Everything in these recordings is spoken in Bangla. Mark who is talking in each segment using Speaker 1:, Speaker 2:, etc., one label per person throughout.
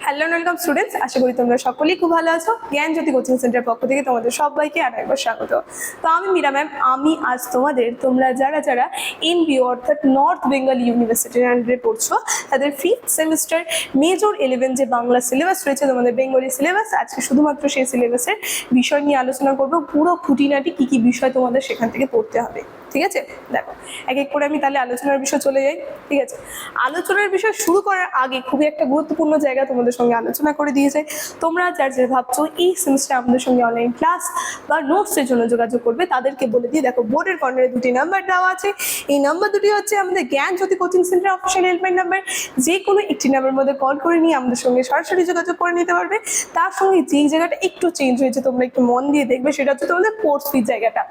Speaker 1: হ্যালো ওয়েলকাম স্টুডেন্টস, আশা করি তোমরা সকলেই খুব ভালো আছো। জ্ঞানজ্যোতি কোচিং সেন্টারের পক্ষ থেকে তোমাদের সবাইকে আরো একবার স্বাগত। তো আমি মীরা ম্যাম, আমি আজ তোমরা যারা যারা এমবিও অর্থাৎ নর্থ বেঙ্গল ইউনিভার্সিটির আন্ডারে পড়ছো তাদের 5th সেমিস্টার মেজর 11 যে বাংলা সিলেবাস রয়েছে, তোমাদের বেঙ্গলি সিলেবাস, আজকে শুধুমাত্র সেই সিলেবাসের বিষয় নিয়ে আলোচনা করবো। পুরো খুঁটিনাটি কি কি বিষয় তোমাদের সেখান থেকে পড়তে হবে, ঠিক আছে? দেখো, এক এক করে আমি তাহলে আলোচনার বিষয় চলে যাই। ঠিক আছে, আলোচনার বিষয় শুরু করার আগে খুবই একটা গুরুত্বপূর্ণ জায়গা তোমাদের সঙ্গে আলোচনা করে দিয়েছে। তোমরা যার যে ভাবছো এই সেমিস্টার আমাদের সঙ্গে অনলাইন ক্লাস বা নোটসের জন্য যোগাযোগ করবে, তাদেরকে বলে দিয়ে দেখো, বোর্ডের কর্নারে দুটি নাম্বার দেওয়া আছে। এই নাম্বার দুটি হচ্ছে আমাদের Gyanjyoti coaching centre official helpline number. যে কোনো একটি নাম্বারের মধ্যে কল করে নিয়ে আমাদের সঙ্গে সরাসরি যোগাযোগ করে নিতে পারবে। তার সঙ্গে যেই জায়গাটা একটু চেঞ্জ হয়েছে, তোমরা একটু মন দিয়ে দেখবে, সেটা হচ্ছে তোমাদের কোর্স ফির জায়গাটা।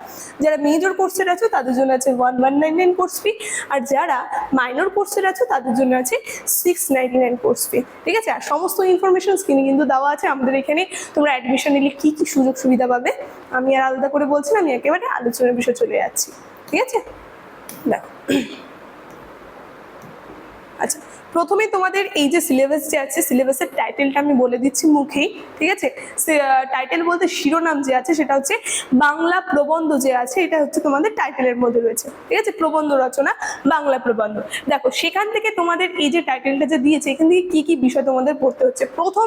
Speaker 1: যারা মেজর কোর্সের আছো তাদের জন্য আছে 1199 কোর্স ফি, আর যারা মাইনর কোর্সের আছো তাদের জন্য আছে 699 কোর্স ফি। ঠিক আছে, আর সমস্ত ইনফরমেশন স্ক্রিনে কিন্তু দেওয়া আছে। আমাদের এখানে তোমরা অ্যাডমিশন নিলে কি কি সুযোগ সুবিধা পাবে আমি আর আলাদা করে বলছি না, আমি একেবারে আলোচনার বিষয়ে চলে যাচ্ছি। ঠিক আছে, দেখো, আচ্ছা, প্রথমে তোমাদের এই যে সিলেবাস যে আছে, সিলেবাসের টাইটেলটা আমি বলে দিচ্ছি মুখেই। ঠিক আছে, টাইটেল বলতে শিরোনাম যে আছে সেটা হচ্ছে বাংলা প্রবন্ধ যে আছে, এটা হচ্ছে তোমাদের টাইটেলের মধ্যে রয়েছে। ঠিক আছে, প্রবন্ধ রচনা, বাংলা প্রবন্ধ। দেখো, সেখান থেকে তোমাদের এই যে টাইটেলটা যে দিয়েছে, এখান থেকে কি কি বিষয় তোমাদের পড়তে হচ্ছে। প্রথম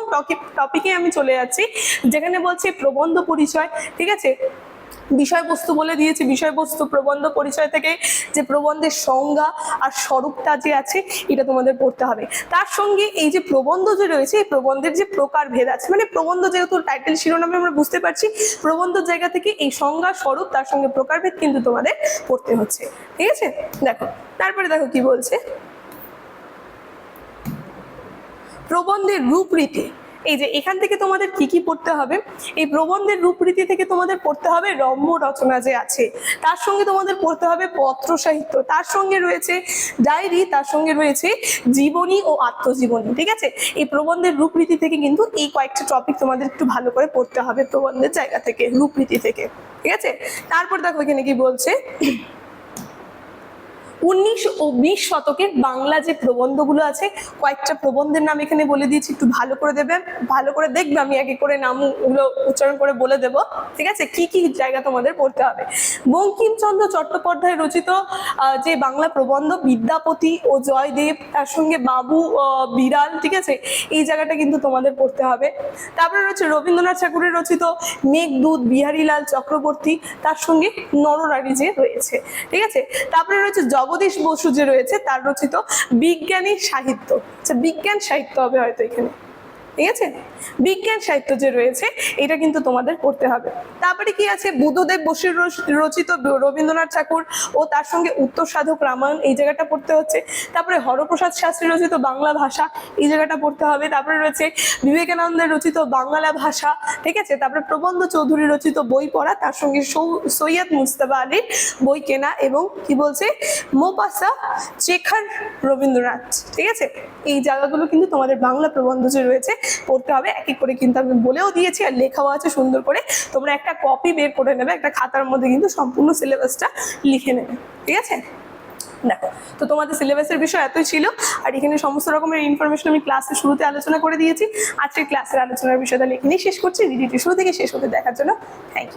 Speaker 1: টপিকে আমি চলে যাচ্ছি, যেখানে বলছে প্রবন্ধ পরিচয়। ঠিক আছে, বিষয়বস্তু বলে দিয়েছে, বিষয়বস্তু প্রবন্ধ পরিচয় থেকে যে প্রবন্ধের সংজ্ঞা আর স্বরূপটা যে আছে এটা তোমাদের পড়তে হবে। তার সঙ্গে এই যে প্রবন্ধ যে রয়েছে, এই প্রবন্ধের যে প্রকারভেদ আছে, মানে প্রবন্ধ যেহেতু টাইটেল শিরোনামে আমরা বুঝতে পারছি, প্রবন্ধের জায়গা থেকে এই সংজ্ঞা, স্বরূপ, তার সঙ্গে প্রকারভেদ কিন্তু তোমাদের পড়তে হচ্ছে। ঠিক আছে, দেখো, তারপরে দেখো কি বলছে, প্রবন্ধের রূপরীতি। এই যে এখান থেকে তোমাদের কি কি পড়তে হবে, এই প্রবন্ধের রূপরীতি থেকে তোমাদের পড়তে হবে রম্য রচনা যে আছে, তার সঙ্গে তোমাদের পড়তে হবে পত্র সাহিত্য, তার সঙ্গে রয়েছে ডায়েরি, তার সঙ্গে রয়েছে জীবনী ও আত্মজীবনী। ঠিক আছে, এই প্রবন্ধের রূপরীতি থেকে কিন্তু এই কয়েকটা টপিক তোমাদের একটু ভালো করে পড়তে হবে প্রবন্ধের জায়গা থেকে, রূপরীতি থেকে। ঠিক আছে, তারপর দেখো এখানে কি বলছে, 19 ও 20 শতকের বাংলা যে প্রবন্ধগুলো আছে, কয়েকটা প্রবন্ধের নাম এখানে বলে দিয়েছি, একটু ভালো করে দেবে, ভালো করে দেখবে, আমি এক এক করে নামগুলো উচ্চারণ করে বলে দেব। ঠিক আছে, কি কি জায়গা তোমাদের পড়তে হবে। বঙ্কিমচন্দ্র চট্টোপাধ্যায় রচিত যে বাংলা প্রবন্ধ বিদ্যাপতি ও জয়দেব, তার সঙ্গে বাবু বিড়াল। ঠিক আছে, এই জায়গাটা কিন্তু তোমাদের পড়তে হবে। তারপরে রয়েছে রবীন্দ্রনাথ ঠাকুরের রচিত মেঘদূত, বিহারীলাল চক্রবর্তী, তার সঙ্গে নরনারী যে রয়েছে। ঠিক আছে, তারপরে রয়েছে জগদীশ বসু যে রয়েছে, তার রচিত বিজ্ঞানী সাহিত্য। আচ্ছা, বিজ্ঞান সাহিত্য হবে হয়তো এখানে। ঠিক আছে, বিজ্ঞান সাহিত্য যে রয়েছে এটা কিন্তু তোমাদের পড়তে হবে। তারপরে কি আছে, বুদ্ধদেব বসুর রচিত রবীন্দ্রনাথ ঠাকুর ও তার সঙ্গে উত্তর সাধক রামায়ণ, এই জায়গাটা পড়তে হচ্ছে। তারপরে হরপ্রসাদ শাস্ত্রী রচিত বাংলা ভাষা, এই জায়গাটা পড়তে হবে। তারপরে রয়েছে বিবেকানন্দের রচিত বাংলা ভাষা। ঠিক আছে, তারপরে প্রবন্ধ চৌধুরী রচিত বই পড়া, তার সঙ্গে সৈয়দ মুজতবা আলীর বই কেনা, এবং কি বলছে, মোপাসা চেখার রবীন্দ্রনাথ। ঠিক আছে, এই জায়গাগুলো কিন্তু তোমাদের বাংলা প্রবন্ধ যে রয়েছে পড়তে হবে। এক এক করে কিন্তু আমি বলেও দিয়েছি, আর লেখাও আছে সুন্দর করে। তোমরা একটা কপি বের করে নেবে, একটা খাতার মধ্যে কিন্তু সম্পূর্ণ সিলেবাসটা লিখে নেবে। ঠিক আছে, দেখো, তো তোমাদের সিলেবাসের বিষয় এতই ছিল, আর এখানে সমস্ত রকমের ইনফরমেশন আমি ক্লাসের শুরুতে আলোচনা করে দিয়েছি। আজকের ক্লাসের আলোচনার বিষয়টা এখানেই শেষ করছি। ভিডিওটি শুরু থেকে শেষ হতে দেখার জন্য থ্যাংক ইউ।